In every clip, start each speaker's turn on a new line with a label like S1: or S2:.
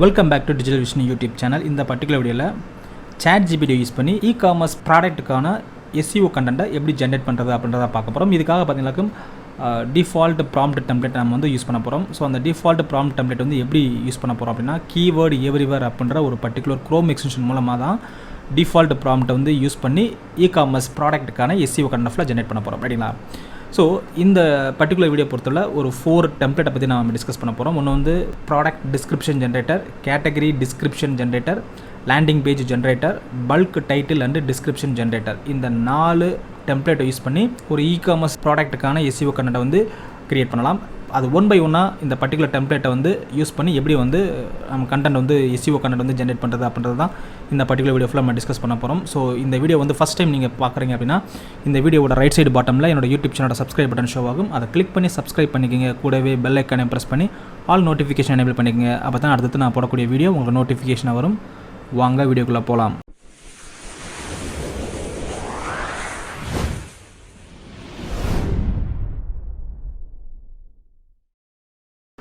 S1: Welcome back to Digital Vishnu YouTube channel. இந்த particular வீடியோவில் ChatGPT use பண்ணி இ-காமர்ஸ் ப்ராடக்ட்டுக்கான SEO கண்டென்ட்டை எப்படி ஜென்ரேட் பண்ணுறது அப்படின்றத பார்க்க போகிறோம். இதுக்காக பார்த்தீங்கன்னாக்கா டிஃபால்ட் ப்ராம்ப்ட் டெம்ப்ளேட் நம்ம வந்து யூஸ் பண்ண போகிறோம். ஸோ அந்த டிஃபால்ட் ப்ராம்ப்ட் டெம்ப்ளேட் வந்து எப்படி யூஸ் பண்ண போகிறோம் அப்படின்னா, கீவேர்டு எவ்ரிவேர் அப்படின்ற ஒரு பர்டிகுலர் க்ரோம் எக்ஸ்டென்ஷன் மூலமாக தான் டிஃபால்ட் ப்ராம்ப்ட்டை வந்து யூஸ் பண்ணி இ-காமர்ஸ் ப்ராடக்ட்டுக்கான SEO கண்டென்ட் ஜென்ரேட் பண்ண போகிறோம் அப்படிங்களா. ஸோ இந்த பர்டிகுலர் வீடியோ பொறுத்தவரை ஒரு 4 டெம்ப்ளேட்டை பற்றி நம்ம டிஸ்கஸ் பண்ண போகிறோம். ஒன்று வந்து product description generator, category description generator, landing page generator, bulk title and description generator. இந்த 4 டெம்ப்ளேட்டை யூஸ் பண்ணி ஒரு இ-காமர்ஸ் ப்ராடக்ட்டுக்கான SEO கண்டென்ட்டை வந்து கிரியேட் பண்ணலாம். அது ஒன் பை ஒன்னாக இந்த பர்டிகுலர் டெம்ப்ளேட்டை வந்து யூஸ் பண்ணி எப்படி வந்து நம்ம கண்டென்ட் வந்து SEO கண்டென்ட் வந்து ஜென்ரேட் பண்ணுறது அப்படின்றது தான் இந்த பர்டிகுலர் வீடியோ ஃபுல்லாக நம்ம டிஸ்கஸ் பண்ண போகிறோம். ஸோ இந்த வீடியோ வந்து ஃபஸ்ட் டைம் நீங்கள் பார்க்குறீங்க அப்படின்னா, இந்த வீடியோவோட ரைட் சைடு பாட்டமில் என்னோட யூடியூப் சேனலோட சப்ஸ்கிரைப் பட்டன் ஷோ ஆகும். அதை கிளிக் பண்ணி சப்ஸ்கிரைப் பண்ணிக்கோங்க. கூடவே பெல் ஐக்கானை ப்ரெஸ் பண்ணி ஆல் நோட்டிஃபிகேஷன் எனேபிள் பண்ணிக்கோங்க. அப்போ தான் அடுத்து நான் போடக்கூடிய வீடியோ உங்களுக்கு நோட்டிஃபிகேஷன் வரும். வாங்க வீடியோக்குள்ளே போகலாம்.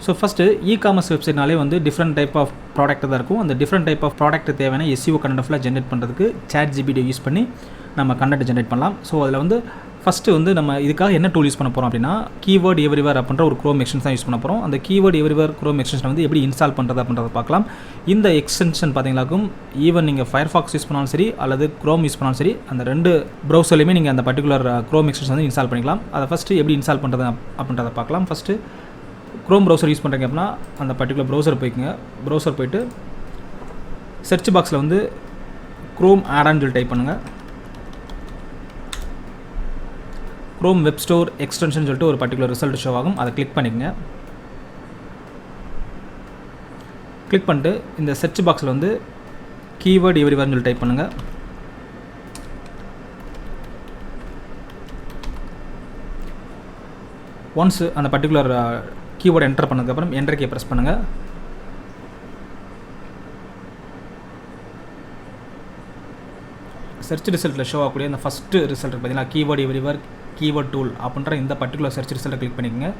S1: ஸோ ஃபஸ்ட்டு இ-காமர்ஸ் வெப்சைட்னாலே வந்து டிஃப்ரெண்ட் டைப் ஆஃப் ப்ராடக்ட் தான் இருக்கும். அந்த டிஃப்ரெண்ட் டைப் ஆஃப் ப்ராடக்ட் தேவையான SEO கண்டென்ட் ஃபுல்லாக ஜென்ரேட் பண்ணுறதுக்கு ChatGPT யூஸ் பண்ணி நம்ம கண்டென்ட் ஜென்ரேட் பண்ணலாம். ஸோ அதில் வந்து ஃபஸ்ட்டு வந்து நம்ம இதுக்காக என்ன டூல் யூஸ் பண்ண போகிறோம் அப்படின்னா, கீவேர்டு எவ்ரிவேர் அப்படின்ற ஒரு க்ரோம் எக்ஸ்டென்ஷன் தான் யூஸ் பண்ண போகிறோம். அந்த கீவேர்டு எவ்ரிவேர் க்ரோம் எக்ஸ்டென்ஷன் வந்து எப்படி இன்ஸ்டால் பண்ணுறது அப்படின்றத பார்க்கலாம். இந்த எக்ஸ்டென்ஷன் பார்த்தீங்கன்னாக்கும் ஈவன் நீங்கள் ஃபயர்ஃபாக்ஸ் யூஸ் பண்ணாலும் சரி அல்லது க்ரோம் யூஸ் பண்ணாலும் சரி, அந்த 2 ப்ரௌசர்லையுமே நீங்கள் அந்த பர்டிகுலர் க்ரோம் எக்ஸ்டென்ஷன் வந்து இன்ஸ்டால் பண்ணிக்கலாம். அதை ஃபஸ்ட்டு எப்படி இன்ஸ்டால் பண்ணுறது அப்படின்றத பார்க்கலாம். ஃபஸ்ட்டு க்ரோம் ப்ரௌசர் யூஸ் பண்ணுறீங்க அப்படின்னா அந்த பர்டிகுலர் ப்ரௌசர் போய்க்குங்க. ப்ரௌசர் போய்ட்டு சர்ச் பாக்ஸில் வந்து க்ரோம் ஆடான்னு சொல்லி டைப் பண்ணுங்கள். க்ரோம் வெப் ஸ்டோர் எக்ஸ்டென்ஷன் சொல்லிட்டு ஒரு பர்டிகுலர் ரிசல்ட் ஷோ ஆகும். அதை கிளிக் பண்ணிக்கங்க. கிளிக் பண்ணிட்டு இந்த சர்ச் பாக்ஸில் வந்து கீவேர்டு எவ்ரிவேர்னு சொல்லி டைப் பண்ணுங்கள். ஒன்ஸ் அந்த பர்டிகுலர் கீவேர்டு என்டர் பண்ணதுக்கப்புறம் என்டர் கீயை ப்ரெஸ் பண்ணுங்கள். சர்ச் ரிசல்ட்டில் ஷோ ஆகக்கூடிய இந்த ஃபஸ்ட்டு ரிசல்ட் பார்த்தீங்கன்னா, கீவேர்டு எவ்ரிவேர் கீவேர்ட் டூல் அப்படின்ற இந்த பர்டிகுலர் சர்ச் ரிசல்ட்டை கிளிக் பண்ணிக்கோங்க.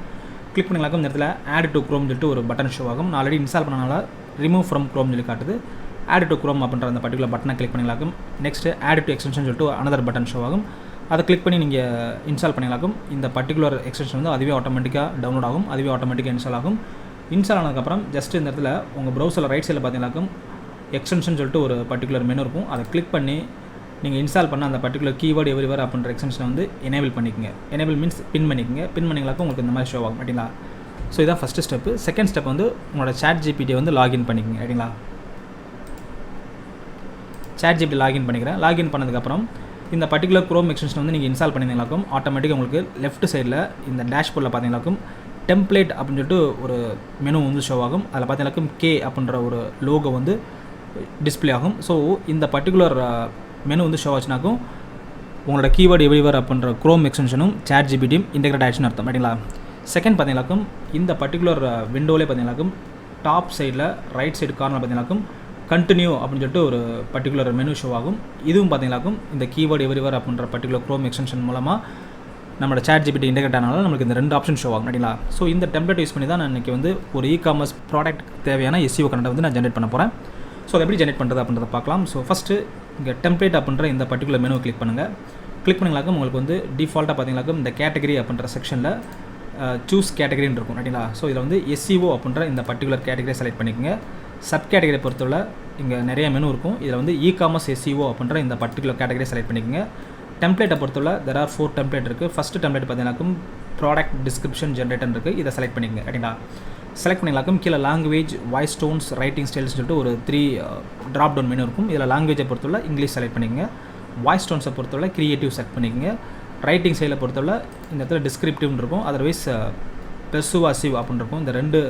S1: கிளிக் பண்ணிங்களாக்கும் இந்த இடத்துல ஆட் டு க்ரோம் சொல்லிட்டு ஒரு பட்டன் ஷோ ஆகும். நான் ஆல்ரெடி இன்ஸ்டால் பண்ணனால ரிமூவ் ஃப்ரம் க்ரோம் சொல்லி காட்டுது. ஆட் டு க்ரோம் அப்படின்ற அந்த பர்டிகுலர் பட்டனை கிளிக் பண்ணிங்களாக்கும் நெக்ஸ்ட்டு ஆட் டு எக்ஸ்டென்ஷன் சொல்லிட்டு அனதர் பட்டன் ஷோ ஆகும். அதை கிளிக் பண்ணி நீங்கள் இன்ஸ்டால் பண்ணிங்களாக்கும் இந்த பர்டிகுலர் எக்ஸ்டென்ஷன் வந்து அதுவே ஆட்டோமேட்டிக்காக டவுன்லோட் ஆகும், அதுவே ஆட்டோமேட்டிக்காக இன்ஸ்டால் ஆகும். இன்ஸ்டால் ஆனதுக்கப்புறம் ஜஸ்ட் இந்த இடத்துல உங்கள் ப்ரௌசரில் ரைட் சைடில் பார்த்தீங்கன்னாக்கும் எக்ஸ்டென்ஷன் சொல்லிட்டு ஒரு பர்டிகுலர் மெனு இருக்கும். அதை கிளிக் பண்ணி நீங்கள் இன்ஸ்டால் பண்ண அந்த பர்டிகுலர் கீவேர்டு எவ்ரிவேர் அப்படின்ற எக்ஸ்டென்ஷனை வந்து எனேபிள் பண்ணிக்கங்க. எனேபிள் மீன்ஸ் பின் பண்ணிக்கங்க. பின் பண்ணிங்களாக்கும் உங்களுக்கு இந்த மாதிரி ஷோ ஆகும் அப்படிங்களா. ஸோ இதான் ஃபஸ்ட்டு ஸ்டெப்பு. செகண்ட் ஸ்டெப் வந்து உங்களோட ChatGPT வந்து லாகின் பண்ணிக்கங்க அப்படிங்களா. ChatGPT லாகின் பண்ணிக்கிறேன். லாகின் பண்ணதுக்கப்புறம் இந்த பர்டிகுலர் க்ரோம் எக்ஸ்டென்ஷன் வந்து நீங்கள் இன்ஸ்டால் பண்ணிங்களாக்கும் ஆட்டோமேட்டிக்காக உங்களுக்கு லெஃப்ட் சைடில் இந்த டேஷ்போர்டில் பார்த்தீங்கன்னாக்கும் டெம்ப்ளேட் அப்படின்னு சொல்லிட்டு ஒரு மெனு வந்து ஷோ ஆகும். அதில் பார்த்தீங்கன்னாக்கும் K அப்படின்ற ஒரு லோகோ வந்து டிஸ்பிளே ஆகும். ஸோ இந்த பர்டிகுலர் மெனு வந்து ஷோ ஆச்சுனாக்கும் உங்களோட கீவேர்டு எவ்ரிவேர் அப்படின்ற க்ரோம் எக்ஸ்டென்ஷனும் ChatGPTயும் இன்டெகிரேட் ஆகிடுச்சுன்னு அர்த்தம் அப்படிங்களா. செகண்ட் பார்த்தீங்கன்னாக்கும் இந்த பர்டிகுலர் விண்டோவிலே பார்த்தீங்கன்னாக்கும் டாப் சைடில் ரைட் சைடு கார்னர் பார்த்தீங்கன்னாக்கும் கண்டினியூ அப்படின்னு சொல்லிட்டு ஒரு பர்டிகுலர் மெனு ஷோ ஆகும். இதுவும் பார்த்தீங்கன்னாக்கும் இந்த கீவேர்டு எவ்ரிவேர் அப்படின்ற பர்டிகுலர் க்ரோம் எக்ஸ்டென்ஷன் மூலமாக நம்மளோட ChatGPT இன்டெகிரேட் ஆனாலும் நம்மளுக்கு இந்த 2 ஆப்ஷன் ஷோ ஆகும் அப்படிங்களா. ஸோ இந்த டெம்ப்ளேட் யூஸ் பண்ணி தான் நான் இன்றைக்கி வந்து ஒரு இ-காமர்ஸ் ப்ராடக்ட் தேவையான SEO கண்டென்ட் வந்து நான் ஜென்ரேட் பண்ண போகிறேன். ஸோ அதை எப்படி ஜென்ரேட் பண்ணுறது அப்படின்றத பார்க்கலாம். ஸோ ஃபஸ்ட்டு இங்கே டெம்ப்ளேட் அப்படின்ற இந்த பர்டிகுலர் மெனு கிளிக் பண்ணுங்கள். கிளிக் பண்ணிங்களாக்கும் உங்களுக்கு வந்து டிஃபால்ட்டாக பார்த்தீங்கன்னாக்கும் இந்த கேட்டகரி அப்படின்ற செக்ஷனில் சூஸ் கேட்டகரின்னு இருக்கும் அப்படிங்களா. ஸோ இதில் வந்து SEO அப்படின்ற இந்த பர்டிகுலர் கேட்டகரியை செலக்ட் பண்ணிக்கோங்க. சப் கேட்டகரியை பொறுத்தவரை இங்கே நிறைய மெனு இருக்கும். இதில் வந்து இ-காமர்ஸ் SEO அப்படின்ற இந்த பர்டிகுலர் கேட்டகரியை செலக்ட் பண்ணிக்கோங்க. டெம்ப்ளேட்டை பொறுத்தவரை there are 4 டெம்ப்ளேட் இருக்குது. ஃபஸ்ட்டு டெம்ப்ளேட் பார்த்தீங்கன்னாக்கும் ப்ராடக்ட் டிஸ்கிரிப்ஷன் ஜென்ரேட்டர் இருக்குது. இதை செலக்ட் பண்ணிக்கோங்க அப்படிங்களா. செலக்ட் பண்ணிங்களாக்கும் கீழே language, voice tones, writing styles சொல்லிட்டு ஒரு 3 ட்ராப் டவுன் மெனு இருக்கும். இதில் லாங்குவேஜை பொறுத்தவரை இங்கிலீஷ் செலக்ட் பண்ணிக்கோங்க. வாய்ஸ் டோன்ஸை பொறுத்தவரை க்ரியேட்டிவ் செலக்ட் பண்ணிக்கோங்க. ரைட்டிங் ஸ்டைலை பொறுத்தவரை இந்த இடத்துல டிஸ்கிரிப்டிவ்னு இருக்கும், அதர்வைஸ் பெர்சுவாசிவ் அப்படின்னு இருக்கும். இந்த 2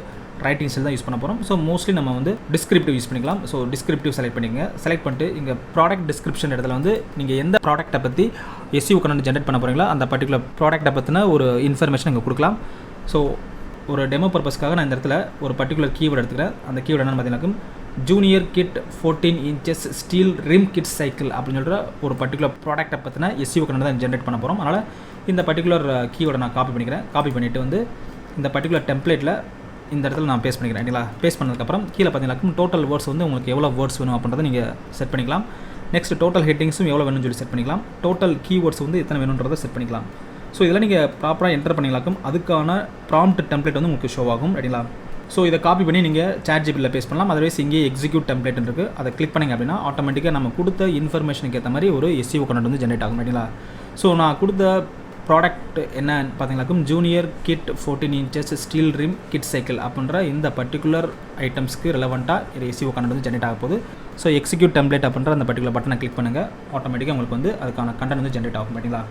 S1: ரைட்டிங் ஸ்டைல் தான் யூஸ் பண்ண போகிறோம். ஸோ மோஸ்ட்லி நம்ம வந்து டிஸ்கிரிப்டிவ் யூஸ் பண்ணிக்கலாம். ஸோ டிஸ்கிரிப்டிவ் செலக்ட் பண்ணிக்கங்க. செலக்ட் பண்ணிட்டு இங்கே ப்ராடக்ட் டிஸ்கிரிப்ஷன் இடத்துல வந்து நீங்கள் எந்த ப்ராடக்ட்டை பற்றி SEO கண்டென்ட் ஜென்ரேட் பண்ண போகிறீங்களோ அந்த பர்டிகுலர் ப்ராடக்ட்டை பற்றின ஒரு இன்ஃபர்மேஷன் இங்கே கொடுக்கலாம். ஸோ ஒரு டெமோ பர்பஸ்க்காக நான் இந்த இடத்துல ஒரு பர்டிகுலர் கீவேர்டு எடுத்துக்கிறேன். அந்த கீவேர்டு என்னென்னு பார்த்தீங்கன்னாக்கும் junior kid 14 inches steel rim kid cycle அப்படின்னு சொல்கிற ஒரு பர்டிகுலர் ப்ராடக்ட்டை பற்றின SEO கண்டென்ட் தான் ஜென்ரேட் பண்ண போகிறோம். அதனால் இந்த பர்டிகுலர் கீவேர்டை நான் காப்பி பண்ணிக்கிறேன். காப்பி பண்ணிவிட்டு வந்து இந்த பர்டிகுலர் டெம்ப்ளேட்டில் இந்த இடத்துல நான் பேஸ்ட் பண்ணிக்கிறேன் சரிங்களா. பேஸ்ட் பண்ணதுக்கப்புறம் கீழே பார்த்தீங்கன்னாக்கும் டோட்டல் வேர்ட்ஸ் வந்து உங்களுக்கு எவ்வளோ வேர்ட்ஸ் வேணும் அப்படின்றத நீங்கள் செட் பண்ணிக்கலாம். நெக்ஸ்ட் டோட்டல் ஹெட்டிங்ஸும் எவ்வளோ வேணும்னு சொல்லி செட் பண்ணிக்கலாம். டோட்டல் கீவேர்ட்ஸ் வந்து எத்தனை வேணுன்றதை செட் பண்ணிக்கலாம். ஸோ இதெல்லாம் நீங்கள் ப்ராப்பராக என்டர் பண்ணிங்களாக்கும் அதுக்கான ப்ராம்ப்ட் டெம்ப்ளேட் வந்து உங்களுக்கு ஷோ ஆகும் சரிங்களா. ஸோ இதை காப்பி பண்ணி நீங்கள் ChatGPTல பேஸ்ட் பண்ணலாம். அதர்வைஸ் இங்கே எக்ஸிக்யூட் டெம்ப்ளேட் இருக்குது, அதை கிளிக் பண்ணிங்க அப்படின்னா ஆட்டோமேட்டிக்காக நம்ம கொடுத்த இன்ஃபர்மேஷனுக்கு ஏற்ற மாதிரி ஒரு SEO கண்டென்ட் வந்து ஜென்ரேட் ஆகும் சரிங்களா. ஸோ நான் கொடுத்த ப்ராடக்ட் என்னன்னு பார்த்தீங்கன்னாக்கும் junior kid 14 inches steel rim kid cycle அப்படின்ற இந்த பர்டிகுலர் ஐட்டம்ஸ்க்கு ரெலவெண்ட்டாக ஒரு SEO கண்டென்ட் வந்து ஜென்ரேட் ஆக போகுது. ஸோ எக்ஸிக்யூட் டெம்ப்ளேட் அப்படின்ற அந்த பர்டிகுலர் பட்டனை கிளிக் பண்ணுங்கள், ஆட்டோமேட்டிக்காக உங்களுக்கு வந்து அதுக்கான கண்டென்ட் வந்து ஜென்ரேட் ஆகும் சரிங்களா.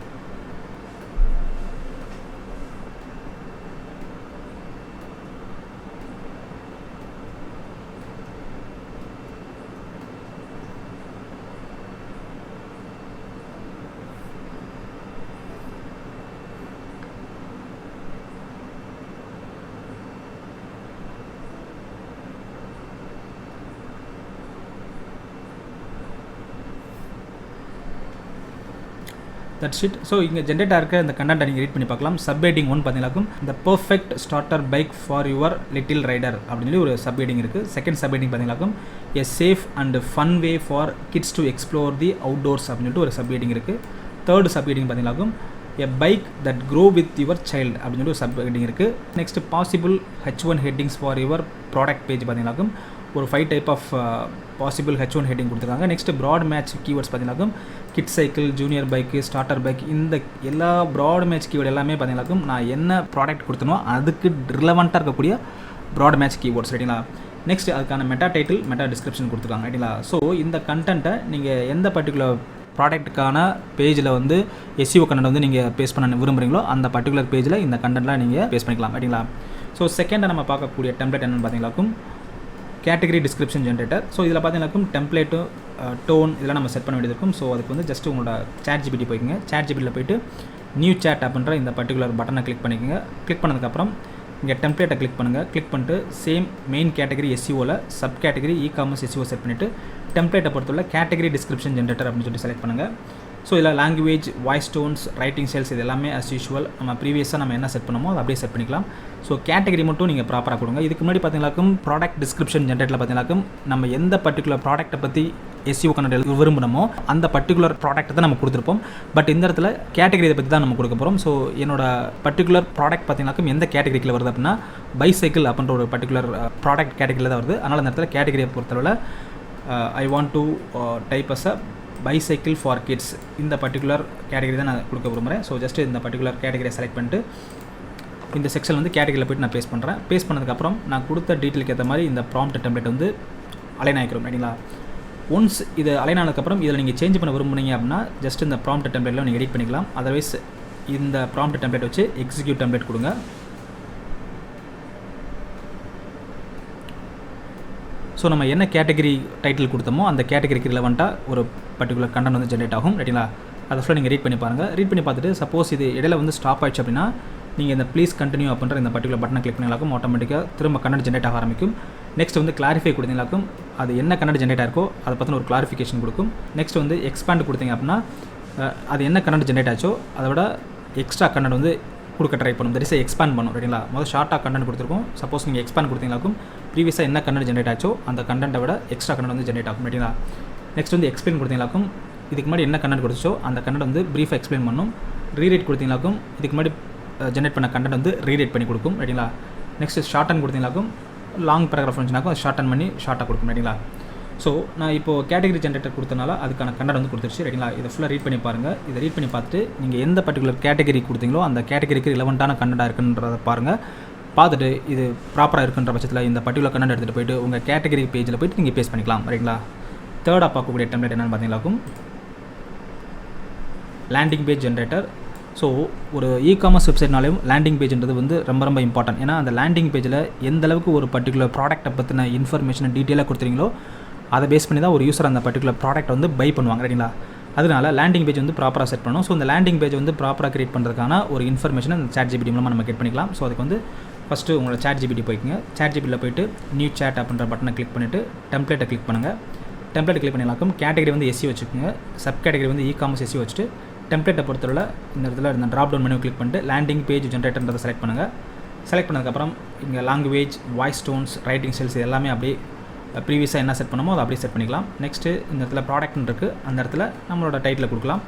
S1: That's it. ஸோ இங்கே ஜென்ரேட் ஆகிருக்க இந்த கண்டென்ட்டை நீங்கள் ரீட் பண்ணி பார்க்கலாம். சப்ஹெட்டிங் 1 பார்த்தீங்கன்னாக்கும் இந்த perfect starter bike for your little rider அப்படின்னு சொல்லி ஒரு சப்ஹெட்டிங் இருக்குது. செகண்ட் சப்ஹெட்டிங் பார்த்தீங்கன்னாக்கும் a safe and fun way for kids to explore the outdoors அப்படின்னு சொல்லிட்டு ஒரு சப்ஹெட்டிங் இருக்குது. தேர்ட் சப்ஹெட்டிங் பார்த்தீங்கன்னாக்கும் a bike that grow with your child அப்படின்னு சொல்லி ஒரு சப்ஹெட்டிங் இருக்குது. Next possible H1 headings for your product page பார்த்தீங்கன்னாக்கும் ஒரு 5 type of possible H1 heading கொடுத்துருக்காங்க. நெக்ஸ்ட் ப்ராட் மேட்ச் கீவேர்ட்ஸ் பார்த்தீங்கன்னாக்கும் kid cycle, junior bike, starter bike, இந்த எல்லா ப்ராட் மேட்ச் கீவேர்டு எல்லாமே பார்த்தீங்கன்னாக்கும் நான் என்ன ப்ராடக்ட் கொடுத்தனோ அதுக்கு ரிலவெண்ட்டாக இருக்கக்கூடிய ப்ராட் மேட்ச் கீவேர்ட்ஸ் ரைட்டிங்களா. நெக்ஸ்ட் அதுக்கான மெட்டா டைட்டில், மெட்டா டிஸ்கிரிப்ஷன் கொடுத்துருக்காங்க ரைட்டிங்களா. ஸோ இந்த கண்டென்ட்டை நீங்கள் எந்த பர்டிகுலர் ப்ராடக்ட்டுக்கான பேஜில் வந்து SEO கண்டென்ட் வந்து நீங்கள் பேஸ்ட் பண்ண விரும்புகிறீங்களோ அந்த பர்டிகுலர் பேஜில் இந்த கண்டென்ட்லாம் நீங்கள் பேஸ்ட் பண்ணிக்கலாம் ரைட்டிங்களா. ஸோ செகண்டாக நம்ம பார்க்கக்கூடிய டெம்ப்ளேட் என்னென்னு பார்த்தீங்கன்னாக்கும் கேட்டகரி டிஸ்கிரிப்ஷன் ஜென்ரேட்டர். ஸோ இதில் பார்த்தீங்கன்னாக்கும் டெம்ப்ளேட்டு, டோன் இதெல்லாம் நம்ம செட் பண்ண வேண்டியது இருக்கும். ஸோ அதுக்கு வந்து ஜஸ்ட் உங்களோட ChatGPT போய்க்குங்க. ChatGPTல போய்ட்டு நியூ சேட் அப்படின்ற இந்த பர்டிகுலர் பட்டனை கிளிக் பண்ணிக்கோங்க. கிளிக் பண்ணதுக்கப்புறம் இங்கே டெம்ப்ளேட்டை கிளிக் பண்ணுங்கள். கிளிக் பண்ணிட்டு சேம் மெயின் கேட்டகரி SEOவில் sub category ecommerce SEO set பண்ணிவிட்டு டெம்ப்ளேட்டை பொறுத்துள்ள கேட்டகரி டிஸ்கிரிப்ஷன் ஜென்ரேட்டர் அப்படின்னு சொல்லி செலக்ட் பண்ணுங்கள். ஸோ இதில் language, voice tones, writing styles இது எல்லாமே அஸ் யூஷுவல் நம்ம ப்ரீவியஸாக நம்ம என்ன செட் பண்ணமோ அதை அப்படியே செட் பண்ணிக்கலாம். ஸோ கேட்டகரி மட்டும் நீங்கள் ப்ராப்பராக கொடுங்க. இதுக்கு முன்னாடி பார்த்தீங்கன்னாக்கும் ப்ராடக்ட் டிஸ்கிரிப்ஷன் ஜென்ரேட்டில் பார்த்தீங்கன்னாக்கும் நம்ம எந்த பர்டிகுலர் ப்ராடக்ட்டை பற்றி SEO கண்டென்ட் விரும்பணுமோ அந்த பர்டிகுலர் ப்ராடக்ட்டை தான் நம்ம கொடுத்துருப்போம். பட் இந்த இடத்துல கேட்டகரி இதை பற்றி தான் நம்ம கொடுக்க போகிறோம். ஸோ என்னோட பர்டிகுலர் ப்ராடக்ட் பார்த்தீங்கன்னாக்கும் எந்த கேட்டகரிக்கில் வருது அப்படின்னா பைசைக்கிள் அப்படின்ற ஒரு பர்டிகுலர் ப்ராடக்ட் கேட்டகரியில் தான் வருது. அதனால் அந்த இடத்துல கேட்டகரியை பொறுத்தளவில் I want to type as a bicycle for kids இந்த பர்டிகுலர் கேட்டகரி தான் நான் கொடுக்க விரும்புகிறேன். ஸோ ஜஸ்ட் இந்த பர்டிகுலர் கேட்டகரியை செலக்ட் பண்ணிட்டு இந்த செக்ஷன் வந்து கேட்டகரியில் போய்ட்டு நான் பேஸ்ட் பண்ணுறேன். பேஸ்ட் பண்ணதுக்கப்புறம் நான் கொடுத்த டீட்டெயிலுக்கு ஏற்ற மாதிரி இந்த ப்ராம்ப்ட் டெம்ப்ளேட் வந்து அலைன் ஆகிக்கிறோம் ரைட்டிங்களா. ஒன்ஸ் இது அலைன் ஆனதுக்கப்புறம் இதில் நீங்கள் சேஞ்ச் பண்ண விரும்புனீங்க அப்படின்னா ஜஸ்ட் இந்த ப்ராம்ப்ட் டெம்ப்ளேட்டில் நீங்கள் எடிட் பண்ணிக்கலாம். அதர்வைஸ் இந்த ப்ராம்ப்ட் டெம்ப்ளேட் வச்சு எக்ஸிக்யூட் டெம்ப்ளேட் கொடுங்க. ஸோ நம்ம என்ன கேட்டகரி டைட்டில் கொடுத்தோமோ அந்த கேட்டகரிக்கு ரிலவெண்ட்டாக ஒரு பர்டிகுலர் கண்டென்ட் வந்து ஜென்ரேட் ஆகும் ரைட்டிங்களா. அதை ஃபுல்லாக நீங்கள் ரீட் பண்ணி பாருங்கள். ரீட் பண்ணி பார்த்துட்டு சப்போஸ் இது இடையில வந்து ஸ்டாப் ஆயிடுச்சு அப்படின்னா நீங்கள் இந்த ப்ளீஸ் கண்டினியூ அப்படின்ற இந்த பர்டிகுலர் பட்டனை கிளிக் பண்ணிங்களாக்கும் ஆட்டோமேட்டிக்காக திரும்ப கண்டென்ட் ஜென்ரேட் ஆக ஆரம்பிக்கும். நெக்ஸ்ட் வந்து கிளாரிஃபை கொடுத்தீங்களாக்கும் அது என்ன கண்டென்ட் ஜென்ரேட் ஆயிருக்கோ அதை பற்றின ஒரு கிளாரிஃபிகேஷன் கொடுக்கும். நெக்ஸ்ட் வந்து எக்ஸ்பேண்ட் கொடுத்தீங்க அப்படின்னா அது என்ன கண்டென்ட் ஜென்ரேட் ஆச்சோ அதை விட எக்ஸ்ட்ரா கண்டென்ட் வந்து கொடுக்க ட்ரை பண்ணும். தட் இஸ் எக்ஸ்பேண்ட் பண்ணும் ரைட்டிங்களா. முதல் ஷார்ட்டாக கண்டென்ட் கொடுத்துருக்கோம். சப்போஸ் நீங்கள் எக்ஸ்பேண்ட் கொடுத்தீங்களாக்கும் ப்ரீவியஸாக என்ன கண்டென்ட் ஜென்ரேட் ஆச்சோ அந்த கண்டென்ட்டை விட எக்ஸ்ட்ரா கண்டென்ட் வந்து ஜென்ரேட் ஆகும் ரைட்டிங்களா. நெக்ஸ்ட் வந்து எக்ஸ்பிளைன் கொடுத்தீங்களாக்கும் இதுக்கு முன்னாடி என்ன கண்டென்ட் கொடுத்தோ அந்த கண்டென்ட் வந்து ப்ரீஃபாக எக்ஸ்பிளைன் பண்ணும். ரீரேட் கொடுத்தீங்களாக்கும் இதுக்கு முன்னாடி ஜென்ரேட் பண்ண கண்டென்ட் வந்து ரீரேட் பண்ணி கொடுக்கும் ரைட்டிங்களா. நெக்ஸ்ட் ஷார்ட்டன் கொடுத்தீங்களாக்கும் லாங் பேராகிராஃப் இருந்துச்சுனாக்கும் ஷார்ட்டன் பண்ணி ஷார்ட்டாக கொடுக்கும் ரைட்டிங்களா. ஸோ நான் இப்போது கேட்டகரி ஜென்ரேட்டர் கொடுத்தனால அதுக்கான கண்டென்ட் வந்து கொடுத்துருச்சு ரைட்டிங்களா. இதை ஃபுல்லாக ரீட் பண்ணி பாருங்கள். இதை ரீட் பண்ணி பார்த்துட்டு நீங்கள் எந்த பர்டிகுலர் கேட்டகரி கொடுத்தீங்களோ அந்த கேட்டகரிக்கு ரிலவெண்ட்டான கண்டென்ட்டாக இருக்குன்றதை பாருங்கள். பார்த்துட்டு இது ப்ராப்பராக இருக்குன்ற பட்சத்தில் இந்த பர்டிகுலர் கண்டென்ட் எடுத்துகிட்டு போய்ட்டு உங்கள் கேட்டகரி பேஜில் போய்ட்டு நீங்கள் பேஸ்ட் பண்ணிக்கலாம் ரைட்டிங்களா. தேர்டாக பார்க்கக்கூடிய டெம்ப்ளேட் என்னென்னு பார்த்தீங்களாக்கும் லேண்டிங் பேஜ் ஜென்ரேட்டர். ஸோ ஒரு இகாமர்ஸ் வெப்சைட்னாலையும் லேண்டிங் பேஜ்ன்றது வந்து ரொம்ப ரொம்ப இம்பார்ட்டன்ட். ஏன்னா அந்த லேண்டிங் பேஜில் எந்த அளவுக்கு ஒரு பர்டிகுலர் ப்ராடக்ட்டை பற்றின இன்ஃபர்மேஷனை டீட்டெயிலாக கொடுத்துறீங்களோ அதை பேஸ் பண்ணி தான் ஒரு யூஸர் அந்த பர்டிகுலர் ப்ராடக்ட் வந்து பை பண்ணுவாங்க ரைட்டிங்களா. அதனால லேண்டிங் பேஜ் வந்து ப்ராப்பராக செட் பண்ணணும். ஸோ இந்த லேண்டிங் பேஜ் வந்து ப்ராப்பராக கிரியேட் பண்ணுறதுக்கான ஒரு இன்ஃபர்மேஷனை இந்த ChatGPT மூலமாக நம்ம கெட் பண்ணிக்கலாம். ஸோ அதுக்கு வந்து ஃபஸ்ட்டு உங்களோட ChatGPT போய்க்குங்க. ChatGPTல போய்ட்டு நியூ சேட் அப்படின்ற பட்டனை கிளிக் பண்ணிவிட்டு டெம்ப்ளேட்டை கிளிக் பண்ணுங்கள். டெம்ப்ளேட் கிளிக் பண்ணிடலாம். கேட்டகரி வந்து SEO வச்சுக்கோங்க. சப் கேட்டகரி வந்து இகாமர்ஸ் SEO வச்சுட்டு டெம்ப்ளேட்டை பொறுத்தவரை இந்த இடத்துல இந்த ட்ராப் டவுன் மெனு கிளிக் பண்ணிட்டு லேண்டிங் பேஜ் ஜென்ரேட்டர்ன்றதை செலக்ட் பண்ணுங்கள். செலக்ட் பண்ணதுக்கப்புறம் இங்கே language, voice tones, writing styles எல்லாமே அப்படியே ப்ரீவியஸாக என்ன செட் பண்ணமோ அதை அப்படியே செட் பண்ணிக்கலாம். நெக்ஸ்ட்டு இந்த இடத்துல ப்ராடக்ட்னு இருக்குது, அந்த இடத்துல நம்மளோட டைட்டில் கொடுக்கலாம்.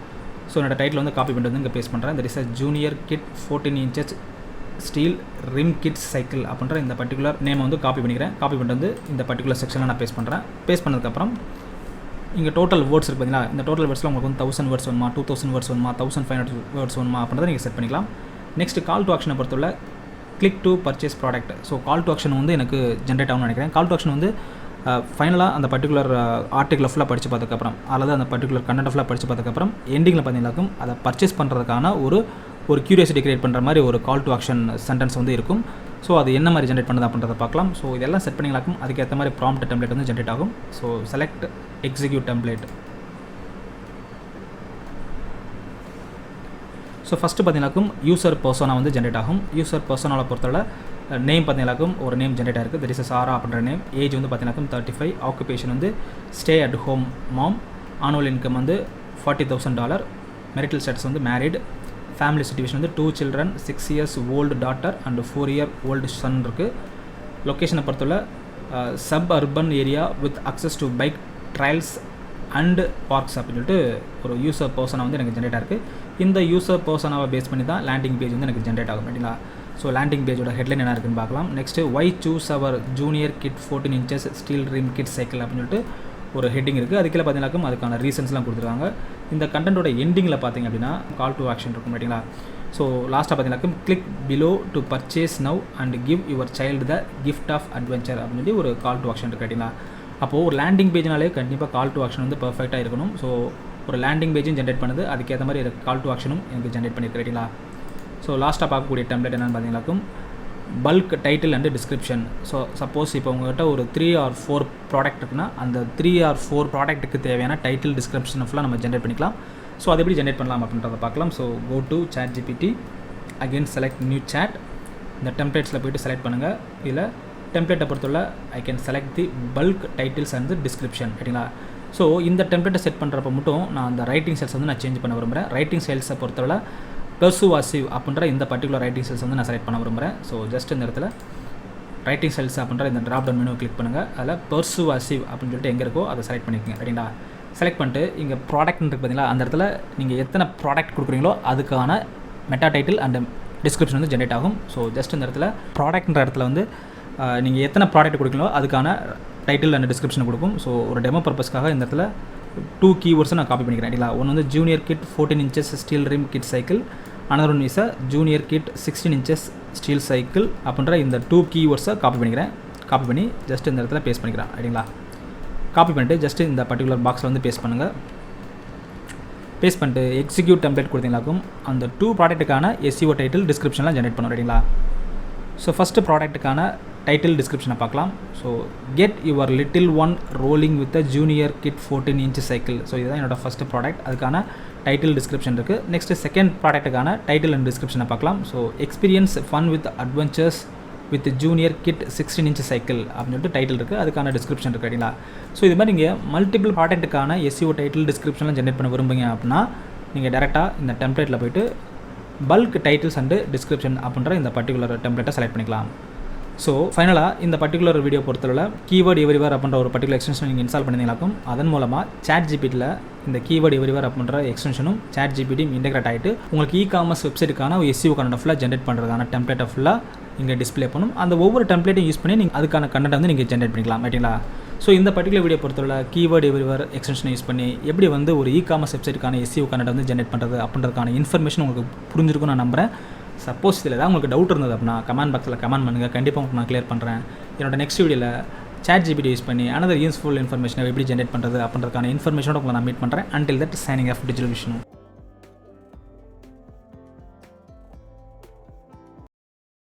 S1: ஸோ என்னோட டைட்டில் வந்து காப்பி பண்ணிட்டு வந்து இங்கே பேஸ்ட் பண்ணுறேன். That is junior kid 14 inches steel rim kids cycle அப்படின்ற இந்த பர்டிகுலர் நேமை வந்து காப்பி பண்ணிக்கிறேன். காப்பி பண்ணிட்டு வந்து இந்த பர்டிகுலர் செக்ஷனில் நான் பேஸ்ட் பண்ணுறேன். பேஸ்ட் பண்ணதுக்கப்புறம் இங்கே டோட்டல் வேர்ட்ஸ் இருக்குது பார்த்தீங்களா, இந்த டோட்டல் வேர்ட்ஸில் உங்களுக்கு வந்து 1000 வேர்ட்ஸ் வேணுமா, 2000 வேர்ட்ஸ் வேணுமா, 1500 வேர்ட்ஸ் வேணுமா அப்படின்றத நீங்கள் செட் பண்ணிக்கலாம். நெக்ஸ்ட் கால் டு ஆக்ஷனை பொறுத்தவரை click to purchase product. So call to action வந்து எனக்கு ஜென்ரேட் ஆகும்னு நினைக்கிறேன். கால் டு ஆக்ஷன் வந்து ஃபைனலாக அந்த பர்டிகுலர் ஆர்டிகிள் ஃபுல்லாக படித்து பார்த்ததுக்கப்புறம் அல்லது அந்த பர்டிகுலர் கண்டென்ட் ஃபுல்லாக படித்து பார்த்ததுக்கப்புறம் எண்டிங்கில் பார்த்தீங்கன்னாக்கும் அதை பர்ச்சேஸ் பண்ணுறதுக்கான ஒரு கியூரியாசிட்டி கிரியேட் பண்ணுற மாதிரி ஒரு கால் டு ஆக்ஷன் சென்டென்ஸ் வந்து இருக்கும். ஸோ அது என்ன மாதிரி ஜென்ரேட் பண்ணுது அப்படின்றத பார்க்கலாம். ஸோ இதெல்லாம் செட் பண்ணிங்களாக்கும் அதுக்கேற்ற மாதிரி ப்ராம்ப்ட் டெம்ப்ளேட் வந்து ஜென்ரேட் ஆகும். So select execute template. So first பார்த்தீங்கன்னாக்கும் யூசர் பர்சனா வந்து ஜென்ரேட் ஆகும். யூசர் பர்சனாவை பொறுத்தவரை நேம் பார்த்தீங்கன்னாக்கும் ஒரு நேம் ஜென்ரேட் ஆகிருக்கு. தட் இஸ் சாரா அப்படின்ற நேம். ஏஜ் வந்து பார்த்தீங்கன்னாக்கும் 35. ஆக்குபேஷன் வந்து stay at home mom. Annual income வந்து $40,000. மெரிட்டல் ஸ்டேட்டஸ் வந்து மேரிட். ஃபேமிலி சிச்சுவேஷன் வந்து 2 children, 6 years old daughter and 4 year old son இருக்குது. லொக்கேஷனை பொறுத்தவரை sub urban area with access to bike trials and parks அப்படின்னு சொல்லிட்டு ஒரு யூசர் பர்சனாக வந்து எனக்கு ஜென்ரேட் ஆகிருக்கு. இந்த யூசர் பர்சனாவை பேஸ் பண்ணி தான் லேண்டிங் பேஜ் வந்து எனக்கு ஜென்ரேட் ஆகும் அப்படிங்களா. ஸோ லேண்டிங் பேஜோட ஹெட்லைன் என்ன இருக்குன்னு பார்க்கலாம். Next why choose our junior kid 14 inches steel rim kid cycle அப்படின்னு சொல்லிட்டு ஒரு ஹெட்டிங் இருக்குது. அதுக்கீழே பார்த்தீங்கன்னாக்கும் அதுக்கான ரீசன்ஸ்லாம் கொடுத்துருக்காங்க. இந்த கண்டென்ட்டோட எண்டிங்கில் பார்த்தீங்க அப்படின்னா கால் டு ஆக்ஷன் இருக்கும் அப்படிங்களா. ஸோ லாஸ்ட்டாக பார்த்தீங்கன்னாக்கும் click below to purchase now and give your child the gift of adventure அப்படின்னு சொல்லி ஒரு கால் டு ஆக்ஷன் இருக்குது அப்படிங்களா. அப்போது ஒரு லேண்டிங் பேஜ்னாலே கண்டிப்பாக கால் டு ஆக்ஷன் வந்து பர்ஃபெக்டாக இருக்கணும். ஸோ ஒரு லேண்டிங் பேஜும் ஜென்ரேட் பண்ணுது, அதுக்கேற்ற மாதிரி கால் டு ஆக்ஷனும் எனக்கு ஜென்ரேட் பண்ணியிருக்கீங்களா. ஸோ லாஸ்ட்டாக பார்க்கக்கூடிய டெம்ப்ளேட் என்னென்னு பார்த்தீங்கன்னாக்கும் bulk title and description. So suppose இப்போ உங்கள்கிட்ட ஒரு 3 or 4 ப்ராடக்ட் இருக்குன்னா அந்த 3 or 4 ப்ராடக்ட்டுக்கு தேவையான டைட்டில் டிஸ்கிரிப்ஷன் ஃபுல்லாக நம்ம ஜென்ரேட் பண்ணிக்கலாம். ஸோ அது எப்படி ஜென்ரேட் பண்ணலாம் அப்படின்றத பார்க்கலாம். So go to ChatGPT, again select new chat. இந்த டெம்ப்ளேட்ஸில் போய்ட்டு செலக்ட் பண்ணுங்கள். இதில் டெம்ப்ளேட்டை பொறுத்தவரை I can select the bulk titles and description அப்படிங்களா. ஸோ இந்த டெம்ப்ளேட்டை செட் பண்ணுறப்ப மட்டும் நான் அந்த ரைட்டிங் ஸ்டைல்ஸ் வந்து நான் சேஞ்ச் பண்ண விரும்புகிறேன். ரைட்டிங் ஸ்டைல்ஸை பொறுத்தவரை பெர்சுவாசிவ் அப்படின்ற இந்த பர்டிகுலர் ரைட்டிங் ஸ்டைல்ஸ் வந்து நான் செலக்ட் பண்ண விரும்புகிறேன். ஸோ ஜஸ்ட் இந்த இடத்துல ரைட்டிங் ஸ்டைல்ஸ் அப்படின்ற இந்த ட்ராப் டவுன் மெனு கிளிக் பண்ணுங்கள். அதில் பெர்சுவாசிவ் அப்படின்னு சொல்லிட்டு எங்கே இருக்கோ அதை செலக்ட் பண்ணிக்கோங்க ரைட்டிங்களா. செலக்ட் பண்ணிட்டு இங்கே ப்ராடக்ட்னு இருக்குது பார்த்தீங்களா, அந்த இடத்துல நீங்கள் எத்தனை ப்ராடக்ட் கொடுக்குறீங்களோ அதுக்கான மெட்டா டைட்டில் அண்ட் டிஸ்கிரிப்ஷன் வந்து ஜென்ரேட் ஆகும். ஸோ ஜஸ்ட் இந்த இடத்துல ப்ராடக்ட்ன்ற இடத்துல வந்து நீங்கள் எத்தனை ப்ராடக்ட் கொடுக்குறீங்களோ அதுக்கான டைட்டில் அண்ட் டிஸ்கிரிப்ஷன் கொடுக்கும். ஸோ ஒரு டெமோ பர்பஸ்க்காக இந்த இடத்துல 2 keywords நான் காப்பி பண்ணிக்கிறேன் ரைட்டிங்களா. ஒன்று வந்து junior kid 14 inches steel rim kid cycle, another one is junior kid 16 inches steel cycle அப்படின்ற இந்த 2 keywords காப்பி பண்ணிக்கிறேன். காப்பி பண்ணி ஜஸ்ட் இந்த இடத்துல பேஸ்ட் பண்ணிக்கிறேன் ரைட்டிங்களா. காப்பி பண்ணிட்டு ஜஸ்ட் இந்த பர்டிகுலர் பாக்ஸில் வந்து பேஸ்ட் பண்ணுங்கள். பேஸ்ட் பண்ணிட்டு எக்ஸிக்யூட் டெம்ப்ளேட் கொடுத்தீங்களாக்கும் அந்த 2 ப்ராடக்ட்டுக்கான SEO டைட்டில் டிஸ்கிரிப்ஷன்லாம் ஜென்ரேட் பண்ணும் ரைட்டிங்களா. ஸோ ஃபஸ்ட்டு ப்ராடக்ட்டுக்கான டைட்டில் டிஸ்கிரிப்ஷனை பார்க்கலாம். So get your little one rolling with a junior kid 14 inch cycle. So இதுதான் என்னோடய ஃபஸ்ட்டு ப்ராடக்ட், அதுக்கான டைட்டில் டிஸ்கிரிப்ஷன் இருக்குது. நெக்ஸ்ட்டு செகண்ட் ப்ராடக்ட்டுக்கான டைட்டில் அண்ட் டிஸ்கிரிப்ஷனை பார்க்கலாம். So experience fun with adventures with junior kid 16 inch cycle அப்படின்னு சொல்லிட்டு title இருக்குது, அதுக்கான டிஸ்கிரிப்ஷன் இருக்குது ரைட்டிங்களா. ஸோ இது மாதிரி நீங்கள் மல்டிபிள் ப்ராடக்ட்டுக்கான SEO டைட்டில் டிஸ்கிரிப்ஷன்லாம் ஜென்ரேட் பண்ண விரும்புங்க அப்படின்னா நீங்கள் டேரெக்டாக இந்த டெம்ப்ளேட்டில் போய்ட்டு பல்க் டைட்டில்ஸ் அண்டு டிஸ்கிரிப்ஷன் அப்படின்ற இந்த பர்டிகுலர் டெம்ப்ளேட்டை செலக்ட் பண்ணிக்கலாம். ஸோ ஃபைனலாக இந்த பர்டிகுலர் வீடியோ பொறுத்தவரை கீவேர்ட் எவ்ரிவேர் அப்படின்ற ஒரு பர்டிகுலர் எக்ஸ்டென்ஷன் நீங்கள் இன்ஸ்டால் பண்ணிங்களாக்கும் அதன் மூலமாக ChatGPTயில் இந்த கீவேர்ட் எவ்ரிவேர் அப்படின்ற எக்ஸ்டென்ஷனும் ChatGPT இன்டெகிரேட் ஆகிட்டு உங்களுக்கு இ-காமர்ஸ் வெப்சைட்டுக்கான SEO கண்டென்ட் ஃபுல்லாக ஜென்ரேட் பண்ணுறதுக்கான டெம்ப்ளேட்டை ஃபுல்லாக இங்கே டிஸ்பிளே பண்ணும். அந்த ஒவ்வொரு டெம்ப்ளேட்டையும் யூஸ் பண்ணி நீங்கள் அதுக்கான கண்டென்ட் வந்து நீங்கள் ஜென்ரேட் பண்ணிக்கலாம் ரைட்டிங்களா. ஸோ இந்த பர்டிகுலர் வீடியோ பொறுத்தவரை கீவேர்ட் எவ்ரிவேர் எக்ஸ்டென்ஷனை யூஸ் பண்ணி எப்படி வந்து ஒரு இ-காமர்ஸ் வெப்சைட்டுக்கான SEO கண்டென்ட் வந்து ஜென்ரேட் பண்ணுறது அப்படின்றதுக்கான இன்ஃபர்மேஷன் உங்களுக்கு புரிஞ்சிருக்கும் நான் நம்புகிறேன். சப்போஸ் இதில் ஏதாவது உங்களுக்கு டவுட் இருந்தது அப்படின்னா கமெண்ட் பாக்ஸில் கமெண்ட் பண்ணுங்கள், கண்டிப்பாக உங்களுக்கு நான் கிளியர் பண்ணுறேன். என்னோட நெக்ஸ்ட் வீடியோவில் ChatGPT யூஸ் பண்ணி another யூஸ்ஃபுல் இன்ஃபர்மேஷனை எப்படி ஜென்ரேட் பண்ணுறது அப்படின்றதுக்கான இன்ஃபர்மேஷனோட உங்களை நான் மீட் பண்ணுறேன். Until that, signing off, Digital Vishnu.